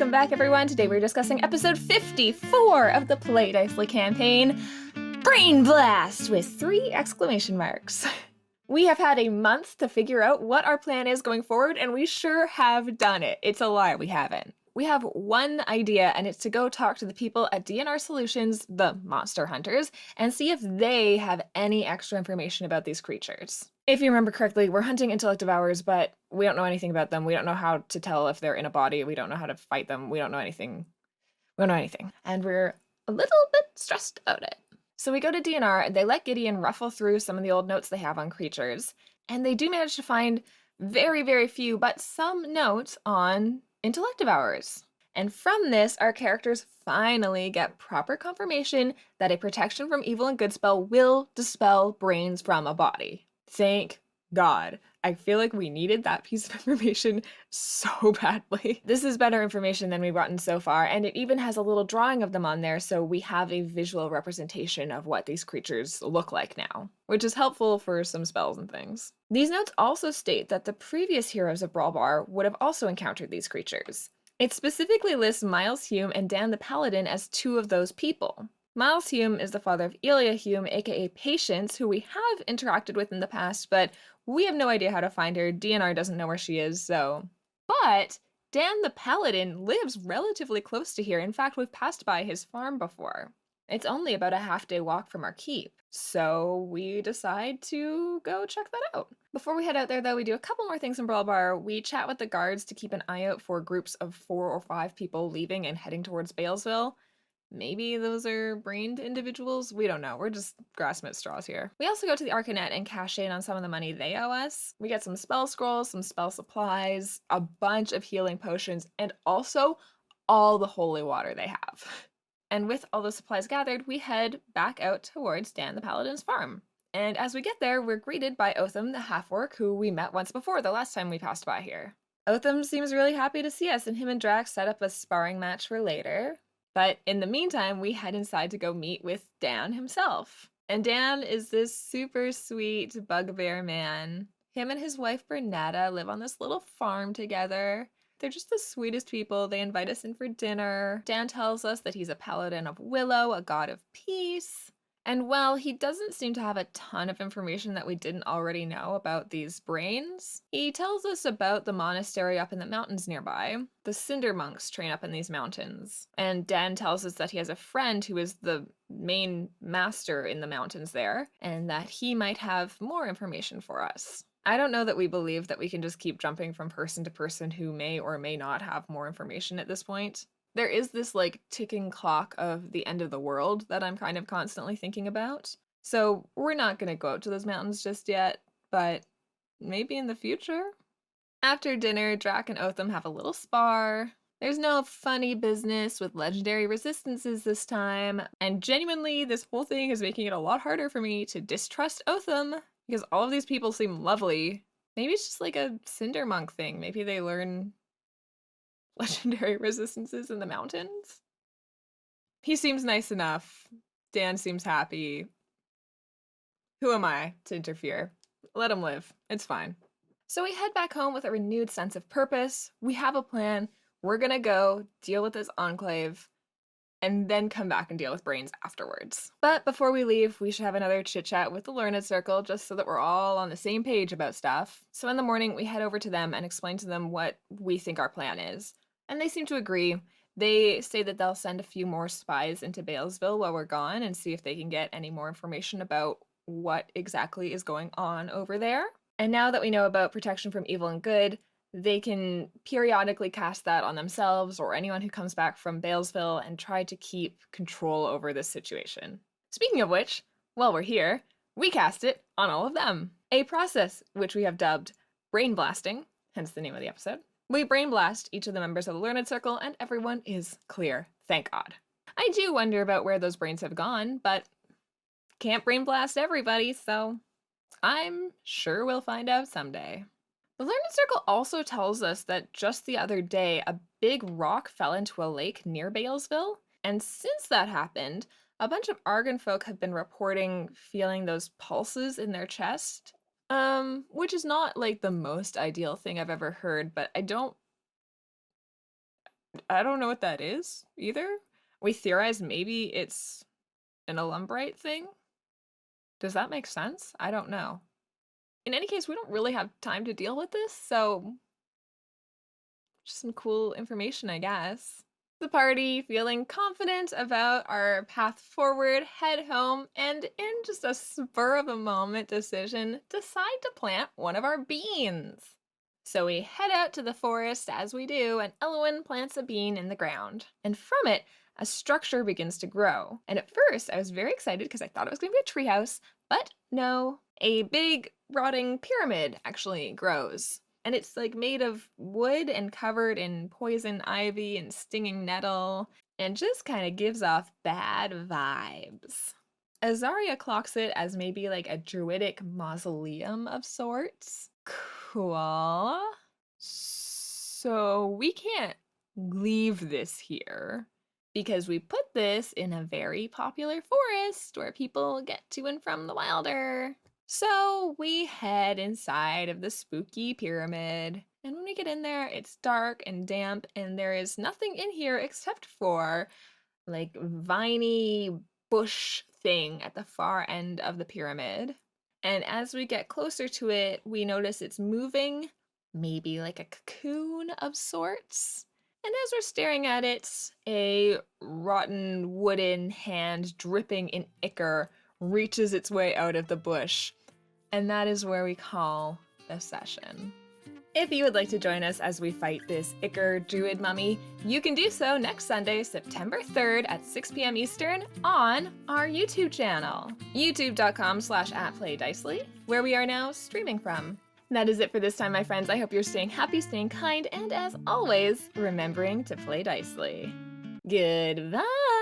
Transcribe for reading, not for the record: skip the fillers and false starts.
Welcome back, everyone. Today we're discussing episode 54 of the Play Dicely campaign, Brain Blast, with 3 exclamation marks. We have had a month to figure out what our plan is going forward, and we sure have done it. It's a lie, we haven't. We have one idea, and it's to go talk to the people at DNR Solutions, the monster hunters, and see if they have any extra information about these creatures. If you remember correctly, we're hunting intellect devourers, but we don't know anything about them. We don't know how to tell if they're in a body. We don't know how to fight them. We don't know anything. We don't know anything. And we're a little bit stressed about it. So we go to DNR, and they let Gideon ruffle through some of the old notes they have on creatures. And they do manage to find very, very few, but some notes on intellect devourers. And from this, our characters finally get proper confirmation that a protection from evil and good spell will dispel brains from a body. Thank God. I feel like we needed that piece of information so badly. This is better information than we've gotten so far, and it even has a little drawing of them on there, so we have a visual representation of what these creatures look like now, which is helpful for some spells and things. These notes also state that the previous heroes of Brawlbar would have also encountered these creatures. It specifically lists Miles Hume and Dan the Paladin as 2 of those people. Miles Hume is the father of Elia Hume, aka Patience, who we have interacted with in the past, but we have no idea how to find her. DNR doesn't know where she is, so. But Dan the Paladin lives relatively close to here. In fact, we've passed by his farm before. It's only about a half-day walk from our keep, so we decide to go check that out. Before we head out there, though, we do a couple more things in Brawlbar. We chat with the guards to keep an eye out for groups of 4 or 5 people leaving and heading towards Balesville. Maybe those are brained individuals? We don't know. We're just grasping at straws here. We also go to the Arcanet and cash in on some of the money they owe us. We get some spell scrolls, some spell supplies, a bunch of healing potions, and also all the holy water they have. And with all the supplies gathered, we head back out towards Dan the Paladin's farm. And as we get there, we're greeted by Otham the half-orc, who we met once before the last time we passed by here. Otham seems really happy to see us, and him and Drax set up a sparring match for later. But in the meantime, we head inside to go meet with Dan himself. And Dan is this super sweet bugbear man. Him and his wife Bernetta live on this little farm together. They're just the sweetest people. They invite us in for dinner. Dan tells us that he's a paladin of Willow, a god of peace. And while he doesn't seem to have a ton of information that we didn't already know about these brains, he tells us about the monastery up in the mountains nearby. The Cinder monks train up in these mountains. And Dan tells us that he has a friend who is the main master in the mountains there, and that he might have more information for us. I don't know that we believe that we can just keep jumping from person to person who may or may not have more information at this point. There is this like ticking clock of the end of the world that I'm kind of constantly thinking about. So we're not going to go out to those mountains just yet, but maybe in the future? After dinner, Drac and Otham have a little spar. There's no funny business with legendary resistances this time, and genuinely, this whole thing is making it a lot harder for me to distrust Otham, because all of these people seem lovely. Maybe it's just like a Cinder monk thing. Maybe they learn legendary resistances in the mountains? He seems nice enough. Dan seems happy. Who am I to interfere? Let him live. It's fine. So we head back home with a renewed sense of purpose. We have a plan. We're gonna go deal with this enclave and then come back and deal with brains afterwards. But before we leave, we should have another chit-chat with the Learned Circle just so that we're all on the same page about stuff. So in the morning, we head over to them and explain to them what we think our plan is. And they seem to agree. They say that they'll send a few more spies into Balesville while we're gone and see if they can get any more information about what exactly is going on over there. And now that we know about protection from evil and good, they can periodically cast that on themselves or anyone who comes back from Balesville and try to keep control over this situation. Speaking of which, while we're here, we cast it on all of them. A process which we have dubbed Brain Blasting, hence the name of the episode. We brain blast each of the members of the Learned Circle, and everyone is clear, thank God. I do wonder about where those brains have gone, but can't brain blast everybody, so I'm sure we'll find out someday. The Learned Circle also tells us that just the other day, a big rock fell into a lake near Balesville, and since that happened, a bunch of Argon folk have been reporting feeling those pulses in their chest. Which is not like the most ideal thing I've ever heard, but I don't I don't know what that is either. We theorize maybe it's an alumbrite thing. Does that make sense? I don't know. In any case, we don't really have time to deal with this, so just some cool information, I guess. The party, feeling confident about our path forward, head home, and in just a spur of a moment decision, decide to plant one of our beans. So we head out to the forest as we do, and Elwyn plants a bean in the ground. And from it, a structure begins to grow. And at first, I was very excited because I thought it was going to be a treehouse, but no, a big rotting pyramid actually grows. And it's like made of wood and covered in poison ivy and stinging nettle, and just kind of gives off bad vibes. Azaria clocks it as maybe like a druidic mausoleum of sorts. Cool. So we can't leave this here because we put this in a very popular forest where people get to and from the Wilder. So we head inside of the spooky pyramid, and when we get in there, it's dark and damp, and there is nothing in here except for like viney bush thing at the far end of the pyramid. And as we get closer to it, we notice it's moving, maybe like a cocoon of sorts. And as we're staring at it, a rotten wooden hand dripping in ichor reaches its way out of the bush. And that is where we call the session. If you would like to join us as we fight this ichor druid mummy, you can do so next Sunday, September 3rd at 6 p.m. Eastern on our YouTube channel, youtube.com/@playdicely, where we are now streaming from. That is it for this time, my friends. I hope you're staying happy, staying kind, and as always, remembering to play dicely. Goodbye!